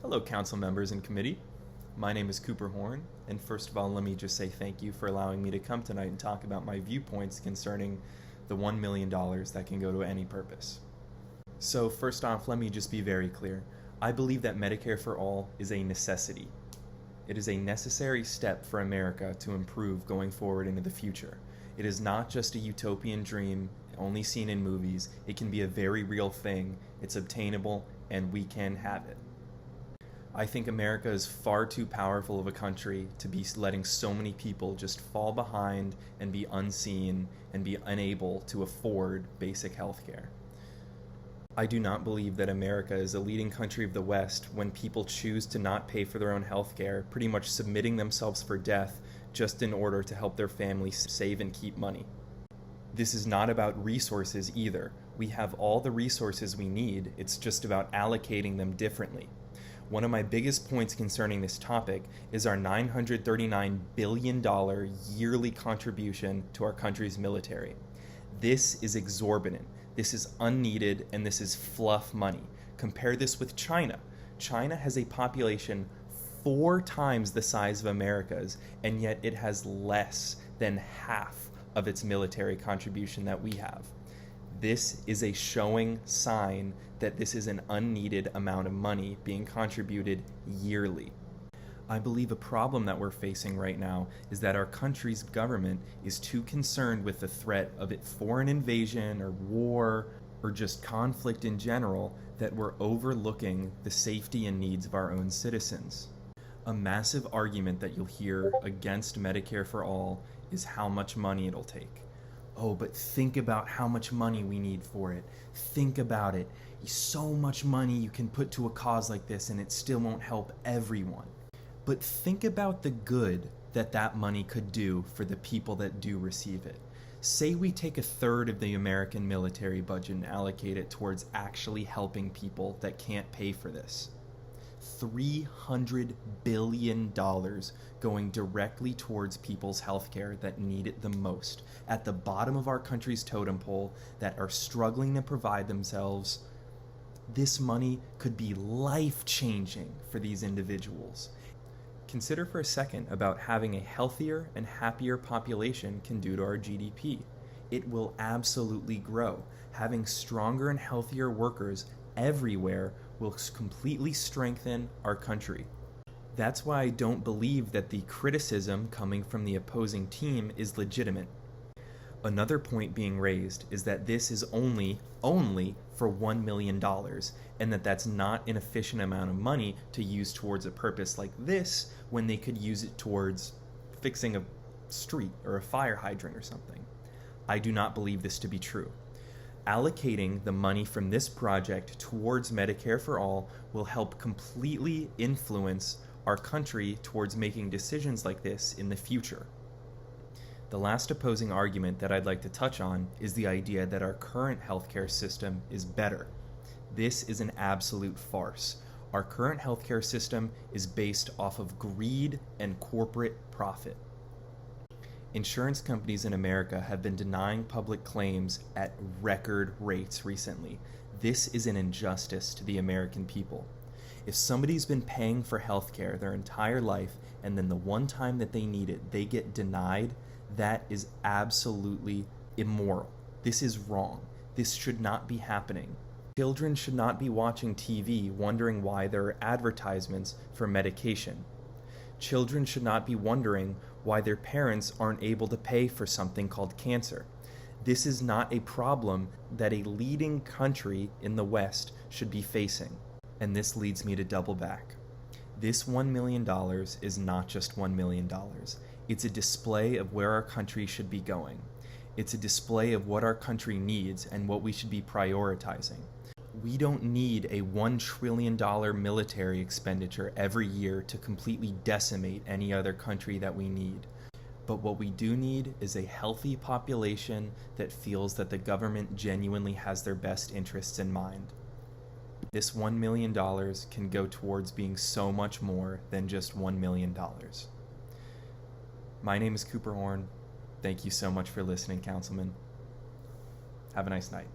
Hello, council members and committee. My name is Cooper Horn, and first of all, let me just say thank you for allowing me to come tonight and talk about my viewpoints concerning the $1 million that can go to any purpose. So first off, let me just be very clear. I believe that Medicare for All is a necessity. It is a necessary step for America to improve going forward into the future. It is not just a utopian dream only seen in movies. It can be a very real thing. It's obtainable, and we can have it. I think America is far too powerful of a country to be letting so many people just fall behind and be unseen and be unable to afford basic health care. I do not believe that America is a leading country of the West when people choose to not pay for their own health care, pretty much submitting themselves for death just in order to help their families save and keep money. This is not about resources either. We have all the resources we need, it's just about allocating them differently. One of my biggest points concerning this topic is our $939 billion yearly contribution to our country's military. This is exorbitant, this is unneeded, and this is fluff money. Compare this with China. China has a population 4 times the size of America's, and yet it has less than half of its military contribution that we have. This is a showing sign that this is an unneeded amount of money being contributed yearly. I believe a problem that we're facing right now is that our country's government is too concerned with the threat of foreign invasion or war or just conflict in general that we're overlooking the safety and needs of our own citizens. A massive argument that you'll hear against Medicare for All is how much money it'll take. Oh, but think about how much money we need for it. Think about it. So much money you can put to a cause like this and it still won't help everyone. But think about the good that that money could do for the people that do receive it. Say we take 1/3 of the American military budget and allocate it towards actually helping people that can't pay for this. $300 billion going directly towards people's healthcare that need it the most, at the bottom of our country's totem pole, that are struggling to provide themselves. This money could be life-changing for these individuals. Consider for a second about having a healthier and happier population can do to our GDP. It will absolutely grow. Having stronger and healthier workers everywhere will completely strengthen our country. That's why I don't believe that the criticism coming from the opposing team is legitimate. Another point being raised is that this is only for $1 million, and that's not an efficient amount of money to use towards a purpose like this when they could use it towards fixing a street or a fire hydrant or something. I do not believe this to be true. Allocating the money from this project towards Medicare for All will help completely influence our country towards making decisions like this in the future. The last opposing argument that I'd like to touch on is the idea that our current healthcare system is better. This is an absolute farce. Our current healthcare system is based off of greed and corporate profit. Insurance companies in America have been denying public claims at record rates recently. This is an injustice to the American people. If somebody's been paying for healthcare their entire life and then the one time that they need it, they get denied, that is absolutely immoral. This is wrong. This should not be happening. Children should not be watching TV wondering why there are advertisements for medication. Children should not be wondering why their parents aren't able to pay for something called cancer. This is not a problem that a leading country in the West should be facing. And this leads me to double back. This $1 million is not just $1 million. It's a display of where our country should be going. It's a display of what our country needs and what we should be prioritizing. We don't need a $1 trillion military expenditure every year to completely decimate any other country that we need. But what we do need is a healthy population that feels that the government genuinely has their best interests in mind. This $1 million can go towards being so much more than just $1 million. My name is Cooper Horn. Thank you so much for listening, Councilman. Have a nice night.